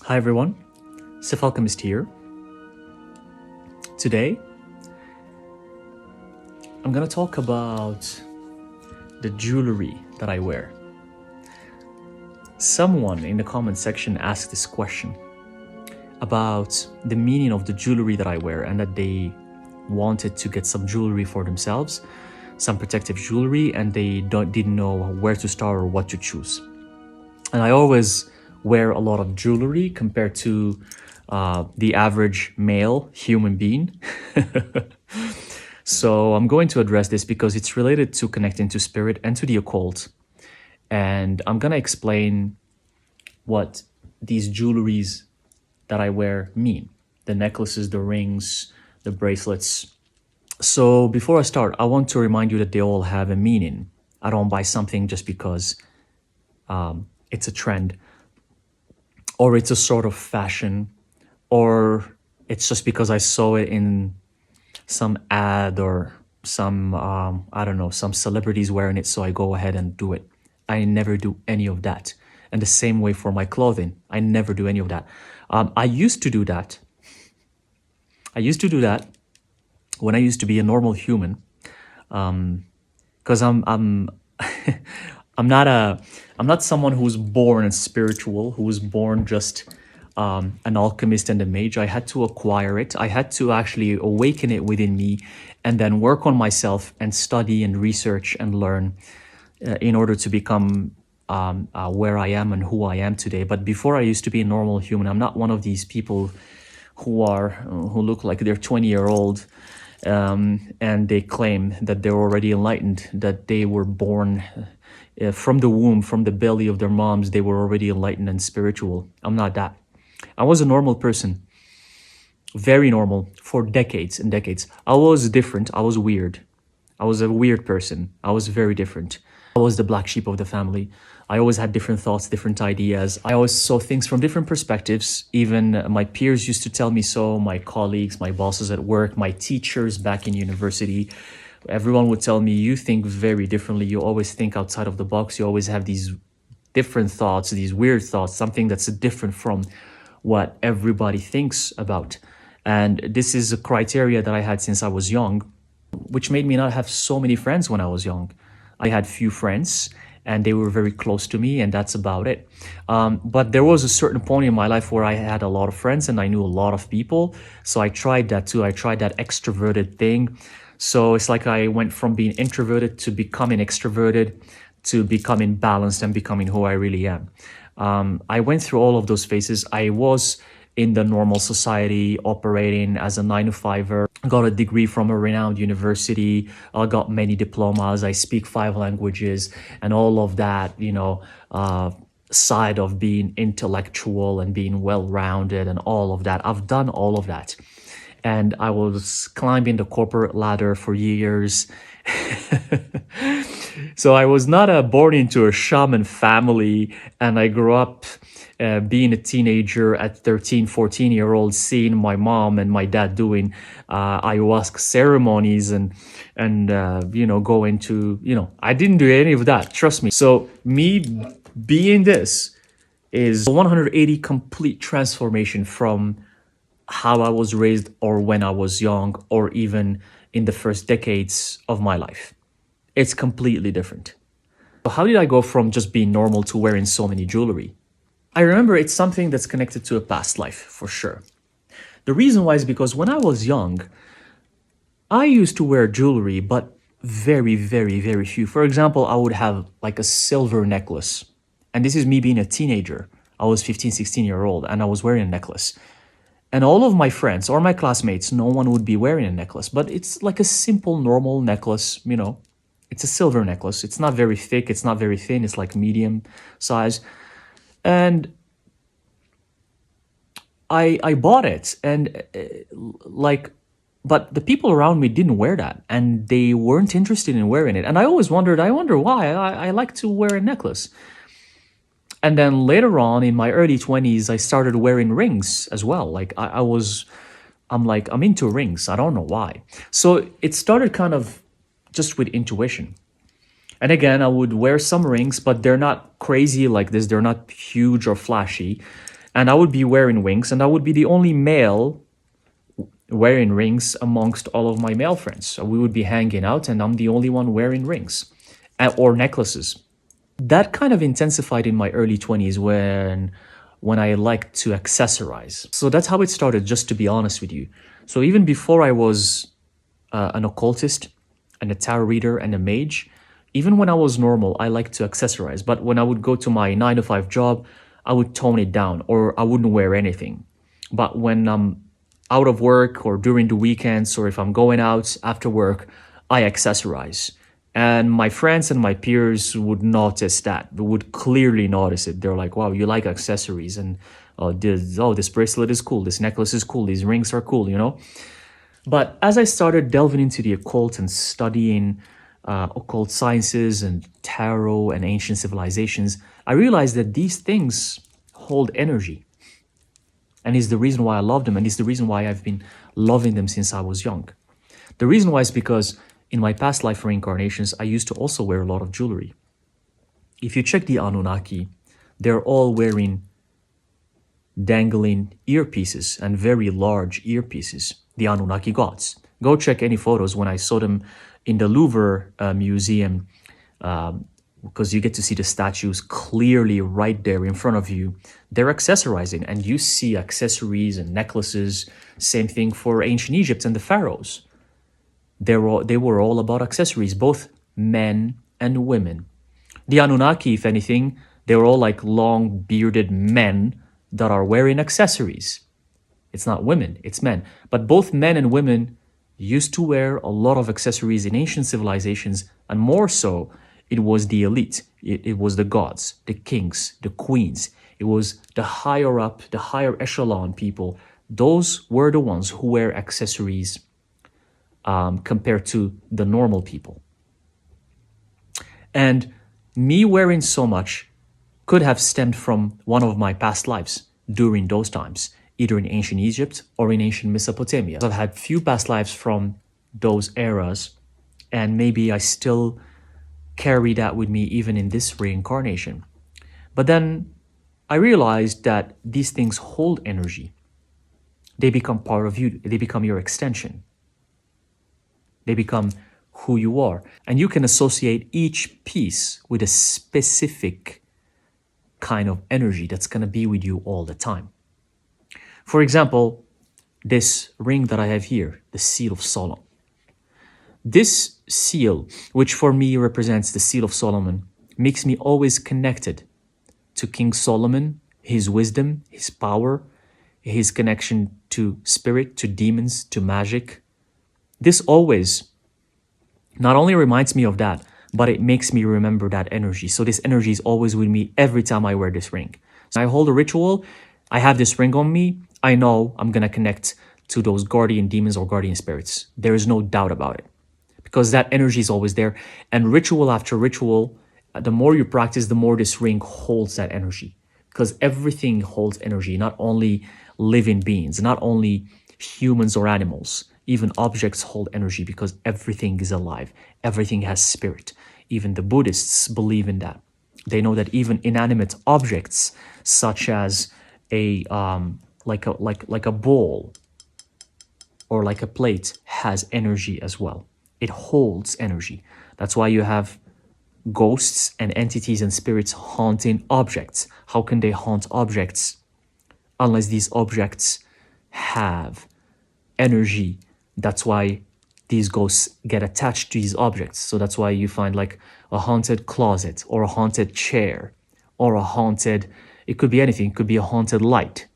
Hi everyone, Alchemist here. Today, I'm gonna talk about the jewelry that I wear. Someone in the comment section asked this question about the meaning of the jewelry that I wear and that they wanted to get some jewelry for themselves, some protective jewelry, and they didn't know where to start or what to choose. And I always wear a lot of jewelry compared to the average male human being. So I'm going to address this because it's related to connecting to spirit and to the occult. And I'm going to explain what these jewelries that I wear mean. The necklaces, the rings, the bracelets. So before I start, I want to remind you that they all have a meaning. I don't buy something just because it's a trend, or it's a sort of fashion, or it's just because I saw it in some ad or some, I don't know, some celebrities wearing it, so I go ahead and do it. I never do any of that. And the same way for my clothing, I never do any of that. I used to do that. I used to do that when I used to be a normal human, because I'm I'm not someone who's born spiritual, who was born just an alchemist and a mage. I had to acquire it. I had to actually awaken it within me and then work on myself and study and research and learn in order to become where I am and who I am today. But before, I used to be a normal human. I'm not one of these people who look like they're 20-year-old and they claim that they're already enlightened, that they were born from the womb, from the belly of their moms, they were already enlightened and spiritual. I'm not that. I was a normal person, very normal, for decades and decades. I was different. I was weird. I was a weird person. I was very different. I was the black sheep of the family. I always had different thoughts, different ideas. I always saw things from different perspectives. Even my peers used to tell me so, my colleagues, my bosses at work, my teachers back in university. Everyone would tell me, you think very differently. You always think outside of the box. You always have these different thoughts, these weird thoughts, something that's different from what everybody thinks about. And this is a criteria that I had since I was young, which made me not have so many friends when I was young. I had few friends and they were very close to me, and that's about it. But there was a certain point in my life where I had a lot of friends and I knew a lot of people. So I tried that too. I tried that extroverted thing. So it's like I went from being introverted to becoming extroverted to becoming balanced and becoming who I really am. I went through all of those phases. I was in the normal society, operating as a 9-to-5er, got a degree from a renowned university, I got many diplomas, I speak 5 languages, and all of that, side of being intellectual and being well-rounded and all of that. I've done all of that. And I was climbing the corporate ladder for years. So I was not born into a shaman family, and I grew up being a teenager at 13, 14-year-old, seeing my mom and my dad doing ayahuasca ceremonies and going to, I didn't do any of that, trust me. So me being this is a 180 complete transformation from how I was raised or when I was young or even in the first decades of my life. It's completely different. So how did I go from just being normal to wearing so many jewelry? I remember it's something that's connected to a past life, for sure. The reason why is because when I was young, I used to wear jewelry, but very, very, very few. For example, I would have like a silver necklace. And this is me being a teenager. I was 15, 16-year-old, and I was wearing a necklace. And all of my friends or my classmates, no one would be wearing a necklace, but it's like a simple, normal necklace, It's a silver necklace. It's not very thick. It's not very thin. It's like medium size. And I bought it, and but the people around me didn't wear that, and they weren't interested in wearing it. And I always wonder why. I like to wear a necklace. And then later on in my early 20s, I started wearing rings as well. Like I'm into rings. I don't know why. So it started kind of just with intuition. And again, I would wear some rings, but they're not crazy like this. They're not huge or flashy. And I would be wearing rings, and I would be the only male wearing rings amongst all of my male friends. So we would be hanging out, and I'm the only one wearing rings or necklaces. That kind of intensified in my early 20s when I liked to accessorize. So that's how it started, just to be honest with you. So even before I was an occultist and a tarot reader and a mage, even when I was normal, I liked to accessorize. But when I would go to my 9 to 5 job, I would tone it down, or I wouldn't wear anything. But when I'm out of work or during the weekends, or if I'm going out after work, I accessorize. And my friends and my peers would notice that, they would clearly notice it. They're like, wow, you like accessories. And this bracelet is cool. This necklace is cool. These rings are cool, you know? But as I started delving into the occult and studying occult sciences and tarot and ancient civilizations, I realized that these things hold energy. And is the reason why I love them, and is the reason why I've been loving them since I was young. The reason why is because in my past life reincarnations, I used to also wear a lot of jewelry. If you check the Anunnaki, they're all wearing dangling earpieces, and very large earpieces, the Anunnaki gods. Go check any photos when I saw them in the Louvre Museum, because you get to see the statues clearly right there in front of you. They're accessorizing, and you see accessories and necklaces. Same thing for ancient Egypt and the pharaohs. They were all about accessories, both men and women. The Anunnaki, if anything, they were all like long bearded men that are wearing accessories. It's not women, it's men. But both men and women used to wear a lot of accessories in ancient civilizations, and more so, it was the elite. It was the gods, the kings, the queens. It was the higher up, the higher echelon people. Those were the ones who wear accessories compared to the normal people. And me wearing so much could have stemmed from one of my past lives during those times, either in ancient Egypt or in ancient Mesopotamia. I've had few past lives from those eras, and maybe I still carry that with me even in this reincarnation. But then I realized that these things hold energy. They become part of you. They become your extension. They become who you are. And you can associate each piece with a specific kind of energy that's going to be with you all the time. For example, this ring that I have here, the Seal of Solomon. This seal, which for me represents the Seal of Solomon, makes me always connected to King Solomon, his wisdom, his power, his connection to spirit, to demons, to magic. This always not only reminds me of that, but it makes me remember that energy. So this energy is always with me every time I wear this ring. So I hold a ritual, I have this ring on me, I know I'm going to connect to those guardian demons or guardian spirits. There is no doubt about it, because that energy is always there. And ritual after ritual, the more you practice, the more this ring holds that energy, because everything holds energy, not only living beings, not only humans or animals. Even objects hold energy, because everything is alive. Everything has spirit. Even the Buddhists believe in that. They know that even inanimate objects, such as a like a bowl or like a plate, has energy as well. It holds energy. That's why you have ghosts and entities and spirits haunting objects. How can they haunt objects unless these objects have energy? That's why these ghosts get attached to these objects. So that's why you find like a haunted closet or a haunted chair or a haunted, it could be anything, it could be a haunted light.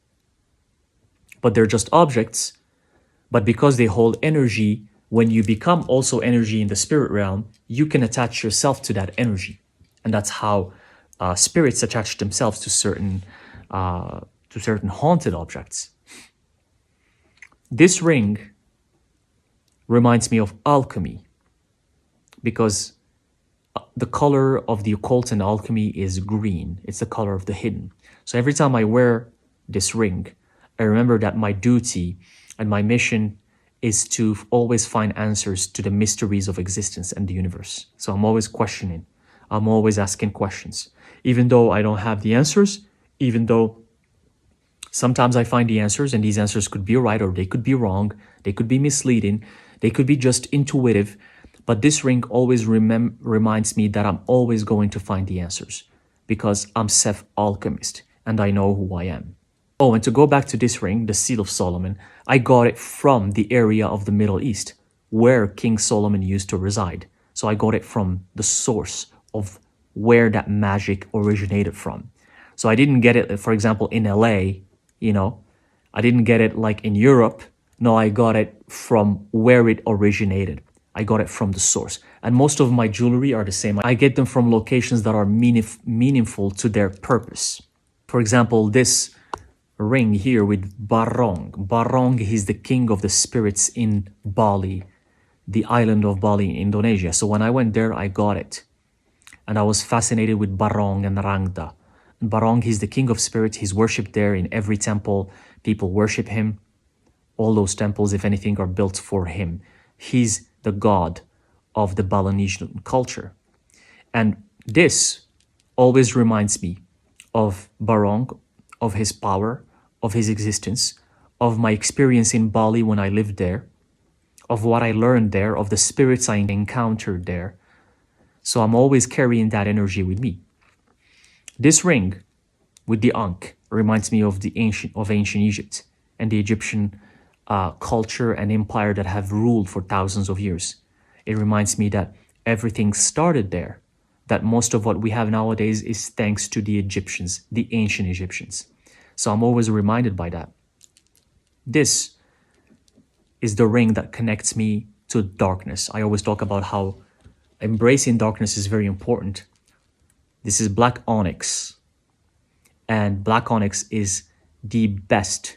But they're just objects. But because they hold energy, when you become also energy in the spirit realm, you can attach yourself to that energy. And that's how spirits attach themselves to certain haunted objects. This ring reminds me of alchemy, because the color of the occult and alchemy is green. It's the color of the hidden. So every time I wear this ring, I remember that my duty and my mission is to always find answers to the mysteries of existence and the universe. So I'm always questioning. I'm always asking questions. Even though I don't have the answers, even though Sometimes I find the answers, and these answers could be right or they could be wrong. They could be misleading. They could be just intuitive. But this ring always reminds me that I'm always going to find the answers because I'm Seth Alchemist and I know who I am. Oh, and to go back to this ring, the Seal of Solomon, I got it from the area of the Middle East where King Solomon used to reside. So I got it from the source of where that magic originated from. So I didn't get it, for example, in LA, I didn't get it like in Europe. No, I got it from where it originated. I got it from the source. And most of my jewelry are the same. I get them from locations that are meaningful to their purpose. For example, this ring here with Barong. Barong is the king of the spirits in Bali, the island of Bali in Indonesia. So when I went there, I got it. And I was fascinated with Barong and Rangda. And Barong, he's the king of spirits. He's worshipped there in every temple. People worship him. All those temples, if anything, are built for him. He's the god of the Balinesian culture. And this always reminds me of Barong, of his power, of his existence, of my experience in Bali when I lived there, of what I learned there, of the spirits I encountered there. So I'm always carrying that energy with me. This ring with the Ankh reminds me of ancient Egypt and the Egyptian culture and empire that have ruled for thousands of years. It reminds me that everything started there, that most of what we have nowadays is thanks to the Egyptians, the ancient Egyptians. So I'm always reminded by that. This is the ring that connects me to darkness. I always talk about how embracing darkness is very important. This is black onyx, and black onyx is the best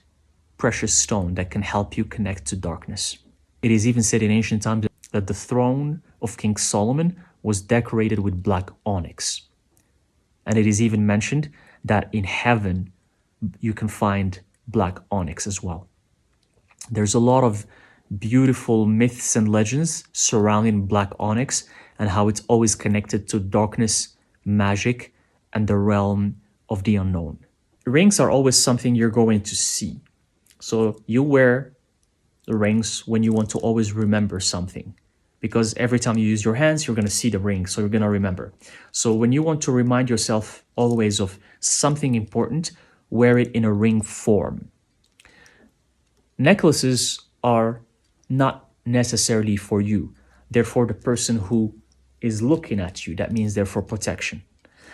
precious stone that can help you connect to darkness. It is even said in ancient times that the throne of King Solomon was decorated with black onyx. And it is even mentioned that in heaven you can find black onyx as well. There's a lot of beautiful myths and legends surrounding black onyx and how it's always connected to darkness, magic, and the realm of the unknown. Rings are always something you're going to see. So you wear the rings when you want to always remember something, because every time you use your hands, you're going to see the ring, so you're going to remember. So when you want to remind yourself always of something important, wear it in a ring form. Necklaces are not necessarily for you. They're for the person who is looking at you. That means they're for protection.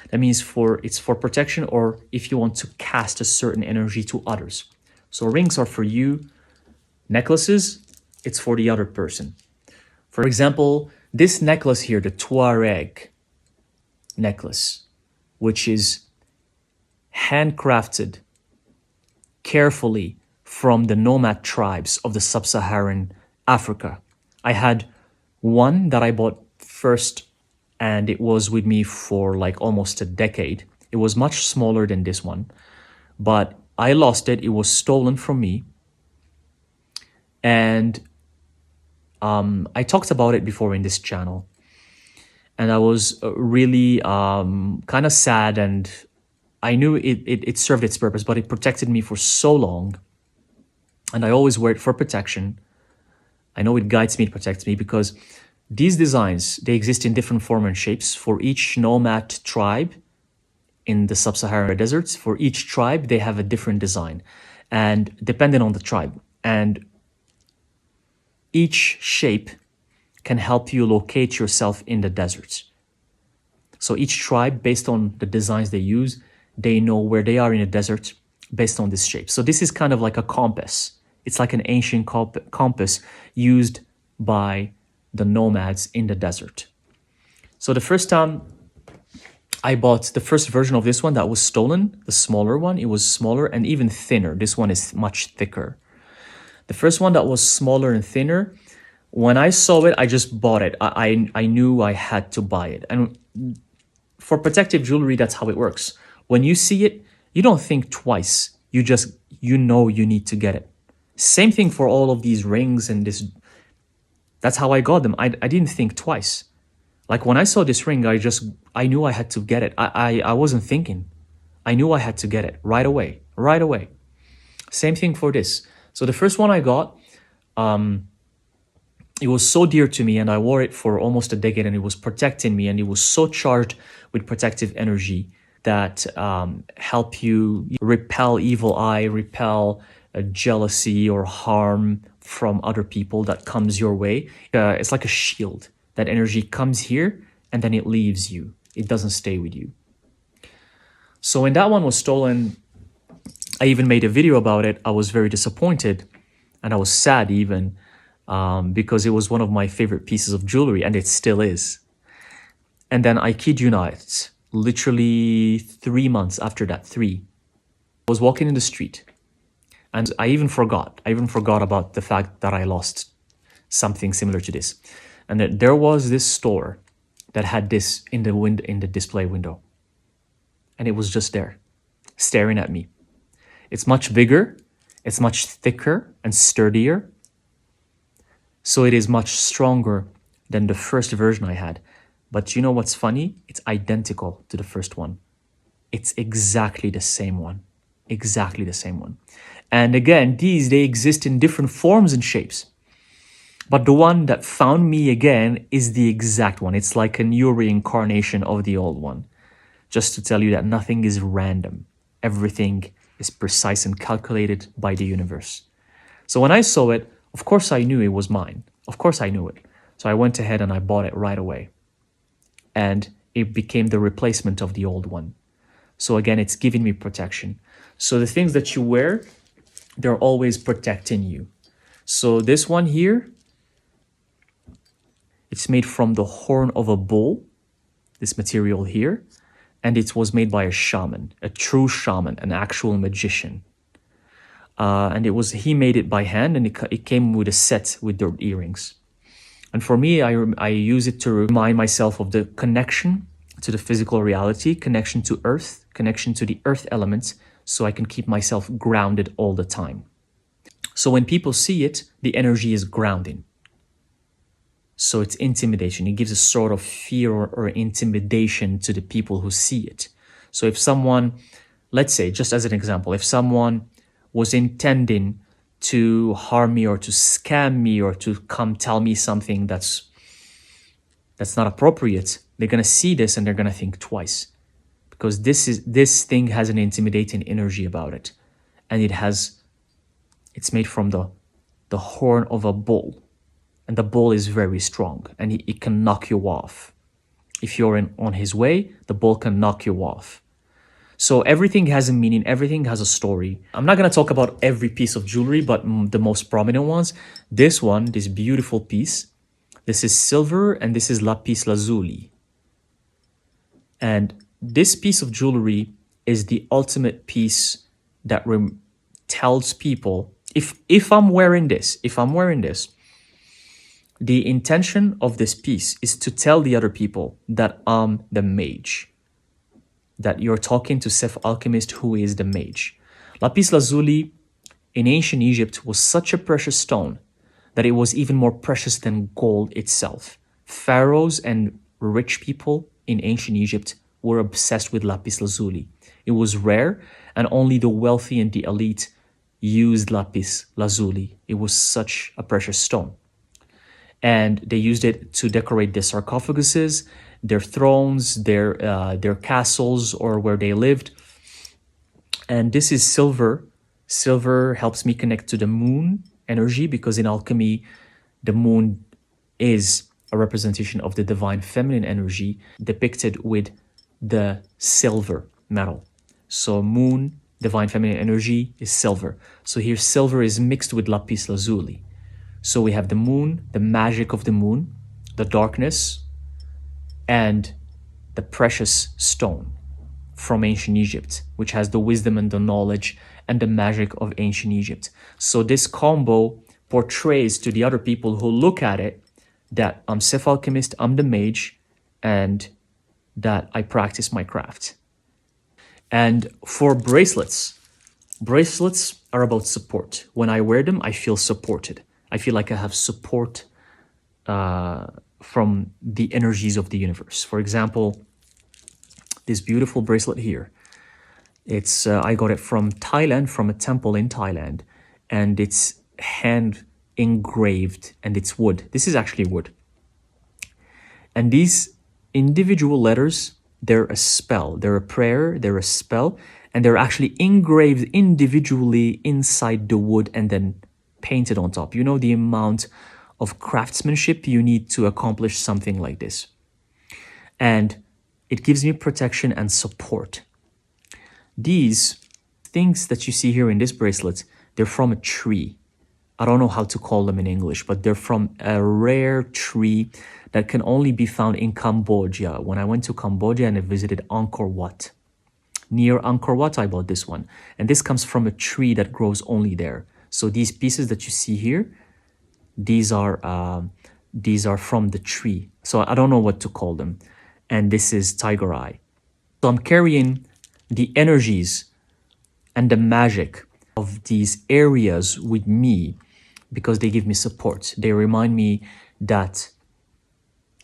That means it's for protection, or if you want to cast a certain energy to others. So rings are for you. Necklaces, it's for the other person. For example, this necklace here, the Tuareg necklace, which is handcrafted carefully from the nomad tribes of the sub-Saharan Africa. I had one that I bought first, and it was with me for like almost a decade. It was much smaller than this one, but I lost it. It was stolen from me. And I talked about it before in this channel. And I was really kind of sad, and I knew it served its purpose, but it protected me for so long. And I always wear it for protection. I know it guides me, it protects me, because these designs, they exist in different form and shapes for each nomad tribe in the sub-Saharan deserts. For each tribe, they have a different design, and depending on the tribe. And each shape can help you locate yourself in the deserts. So each tribe, based on the designs they use, they know where they are in the desert based on this shape. So this is kind of like a compass. It's like an ancient compass used by the nomads in the desert. So the first time I bought the first version of this one that was stolen, the smaller one, it was smaller and even thinner. This one is much thicker. The first one that was smaller and thinner, when I saw it, I just bought it. I knew I had to buy it. And for protective jewelry, that's how it works. When you see it, you don't think twice. You know you need to get it. Same thing for all of these rings and this. That's how I got them. I didn't think twice. Like when I saw this ring, I knew I had to get it. I wasn't thinking. I knew I had to get it right away. Same thing for this. So the first one I got, it was so dear to me, and I wore it for almost a decade, and it was protecting me, and it was so charged with protective energy that help you repel evil eye, repel jealousy or harm from other people that comes your way. It's like a shield. That energy comes here and then it leaves you. It doesn't stay with you. So when that one was stolen, I even made a video about it. I was very disappointed and I was sad even because it was one of my favorite pieces of jewelry, and it still is. And then I kid you not, literally 3 months after that, I was walking in the street and I even forgot about the fact that I lost something similar to this. And that there was this store that had this in the display window. And it was just there, staring at me. It's much bigger, it's much thicker and sturdier. So it is much stronger than the first version I had. But you know what's funny? It's identical to the first one. It's exactly the same one. Exactly the same one. And again, they exist in different forms and shapes. But the one that found me again is the exact one. It's like a new reincarnation of the old one. Just to tell you that nothing is random. Everything is precise and calculated by the universe. So when I saw it, of course I knew it was mine. Of course I knew it. So I went ahead and I bought it right away. And it became the replacement of the old one. So again, it's giving me protection. So the things that you wear, they're always protecting you. So this one here, it's made from the horn of a bull, this material here, and it was made by a shaman, a true shaman, an actual magician. And he made it by hand, and it came with a set with the earrings. And for me, I use it to remind myself of the connection to the physical reality, connection to earth, connection to the earth elements, so I can keep myself grounded all the time. So when people see it, the energy is grounding. So it's intimidation. It gives a sort of fear or intimidation to the people who see it. So if someone, let's say, just as an example, if someone was intending to harm me or to scam me or to come tell me something that's not appropriate, they're going to see this and they're going to think twice, because this thing has an intimidating energy about it, and it's made from the horn of a bull, and the bull is very strong, and it can knock you off. If you're on his way, the bull can knock you off. So everything has a meaning, everything has a story. I'm not going to talk about every piece of jewelry, but the most prominent ones. This one, this beautiful piece, this is silver, and this is lapis lazuli. And this piece of jewelry is the ultimate piece that tells people, if I'm wearing this, the intention of this piece is to tell the other people that I'm the mage, that you're talking to Thyself Alchemist, who is the mage. Lapis lazuli in ancient Egypt was such a precious stone that it was even more precious than gold itself. Pharaohs and rich people in ancient Egypt were obsessed with lapis lazuli. It was rare, and only the wealthy and the elite used lapis lazuli. It was such a precious stone. And they used it to decorate their sarcophaguses, their thrones, their castles, or where they lived. And this is silver. Silver helps me connect to the moon energy, because in alchemy, the moon is a representation of the divine feminine energy depicted with the silver metal. So moon, divine feminine energy, is silver. So here silver is mixed with lapis lazuli. So we have the moon, the magic of the moon, the darkness, and the precious stone from ancient Egypt, which has the wisdom and the knowledge and the magic of ancient Egypt. So this combo portrays to the other people who look at it that I'm Thyself Alchemist, I'm the mage, and that I practice my craft. And for bracelets are about support. When I wear them, I feel supported. I feel like I have support from the energies of the universe. For example, this beautiful bracelet here. It's I got it from Thailand, from a temple in Thailand, and it's hand engraved and it's wood. This is actually wood. And these individual letters, they're a spell, they're a prayer, they're a spell, and they're actually engraved individually inside the wood and then painted on top. You know the amount of craftsmanship you need to accomplish something like this. And it gives me protection and support. These things that you see here in this bracelet, they're from a tree. I don't know how to call them in English, but they're from a rare tree that can only be found in Cambodia. When I went to Cambodia and I visited Angkor Wat, near Angkor Wat, I bought this one. And this comes from a tree that grows only there. So these pieces that you see here, these are from the tree. So I don't know what to call them. And this is tiger eye. So I'm carrying the energies and the magic of these areas with me because they give me support. They remind me that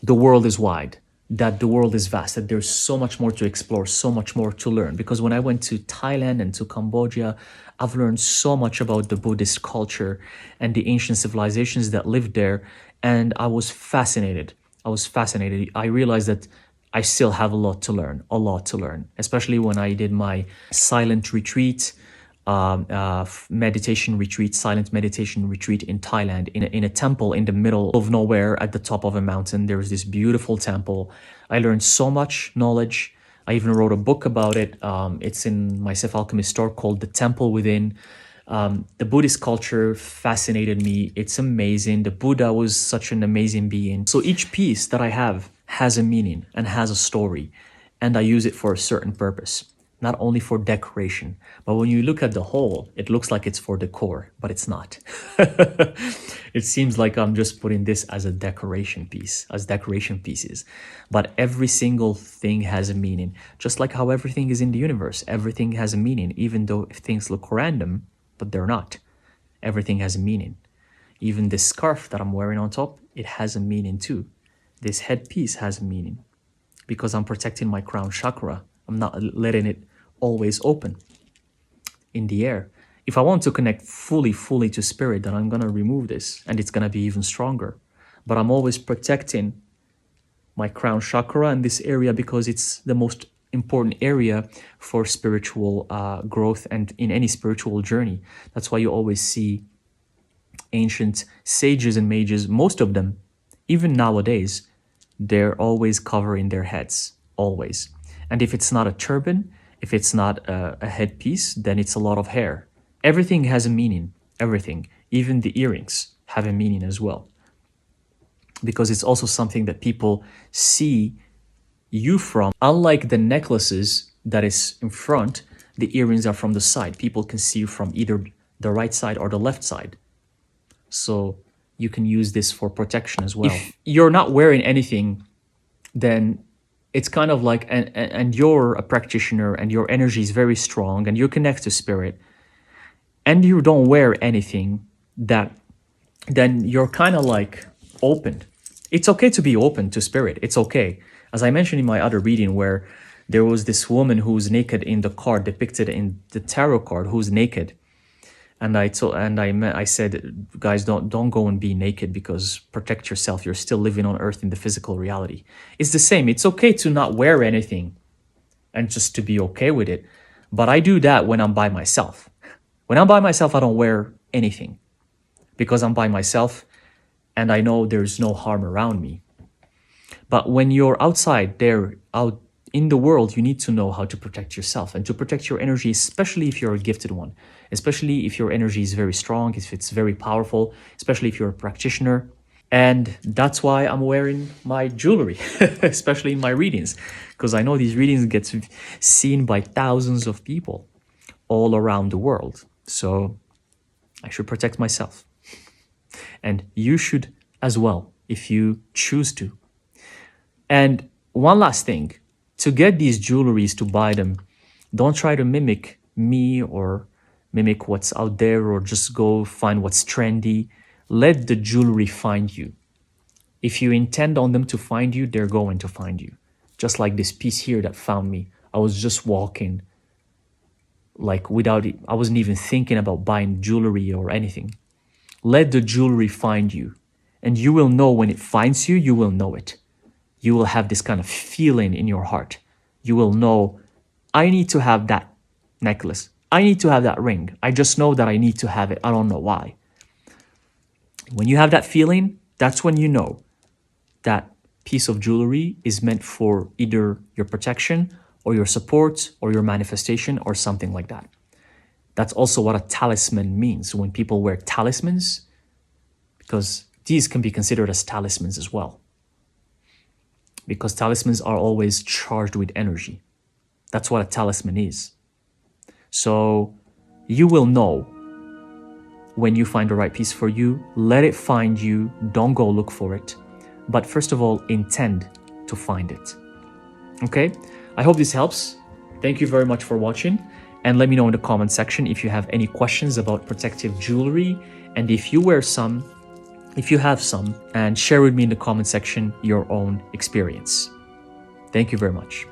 the world is wide, that the world is vast, that there's so much more to explore, so much more to learn. Because when I went to Thailand and to Cambodia, I've learned so much about the Buddhist culture and the ancient civilizations that lived there. And I was fascinated. I realized that I still have a lot to learn, especially when I did my silent retreat, meditation retreat, silent meditation retreat in Thailand, in a temple in the middle of nowhere at the top of a mountain. There was this beautiful temple. I learned so much knowledge. I even wrote a book about it. It's in my Alchemist store called The Temple Within. The Buddhist culture fascinated me. It's amazing. The Buddha was such an amazing being. So each piece that I have has a meaning and has a story, and I use it for a certain purpose. Not only for decoration, but when you look at the whole, it looks like it's for decor, but it's not. It seems like I'm just putting this as a decoration piece, as decoration pieces. But every single thing has a meaning, just like how everything is in the universe. Everything has a meaning, even though things look random, but they're not. Everything has a meaning. Even this scarf that I'm wearing on top, it has a meaning too. This headpiece has a meaning because I'm protecting my crown chakra. I'm not letting it always open in the air. If I want to connect fully to spirit, then I'm going to remove this and it's going to be even stronger. But I'm always protecting my crown chakra in this area because it's the most important area for spiritual growth and in any spiritual journey. That's why you always see ancient sages and mages, most of them, even nowadays, they're always covering their heads, always. And if it's not a turban, if it's not a headpiece, then it's a lot of hair. Everything has a meaning, everything. Even the earrings have a meaning as well. Because it's also something that people see you from. Unlike the necklaces that is in front, the earrings are from the side. People can see you from either the right side or the left side. So you can use this for protection as well. If you're not wearing anything, then it's kind of like, and you're a practitioner and your energy is very strong and you connect to spirit and you don't wear anything, that then you're kind of like open. It's okay to be open to spirit. It's okay. As I mentioned in my other reading where there was this woman who's naked in the card depicted in the tarot card who's naked. And I said, guys, don't go and be naked because protect yourself. You're still living on earth in the physical reality. It's the same. It's okay to not wear anything and just to be okay with it. But I do that when I'm by myself. When I'm by myself, I don't wear anything because I'm by myself and I know there's no harm around me. But when you're outside there, out in the world, you need to know how to protect yourself and to protect your energy, especially if you're a gifted one, especially if your energy is very strong, if it's very powerful, especially if you're a practitioner. And that's why I'm wearing my jewelry, especially in my readings, because I know these readings get seen by thousands of people all around the world. So I should protect myself. And you should as well, if you choose to. And one last thing, to get these jewelries, to buy them, don't try to mimic me or mimic what's out there or just go find what's trendy. Let the jewelry find you. If you intend on them to find you, they're going to find you. Just like this piece here that found me. I was just walking like without it, I wasn't even thinking about buying jewelry or anything. Let the jewelry find you, and you will know when it finds you, you will know it. You will have this kind of feeling in your heart. You will know, I need to have that necklace. I need to have that ring. I just know that I need to have it. I don't know why. When you have that feeling, that's when you know that piece of jewelry is meant for either your protection or your support or your manifestation or something like that. That's also what a talisman means. When people wear talismans, because these can be considered as talismans as well, because talismans are always charged with energy. That's what a talisman is. So you will know when you find the right piece for you. Let it find you. Don't go look for it. But first of all, intend to find it. Okay? I hope this helps. Thank you very much for watching. And let me know in the comment section if you have any questions about protective jewelry. And if you wear some, if you have some, and share with me in the comment section your own experience. Thank you very much.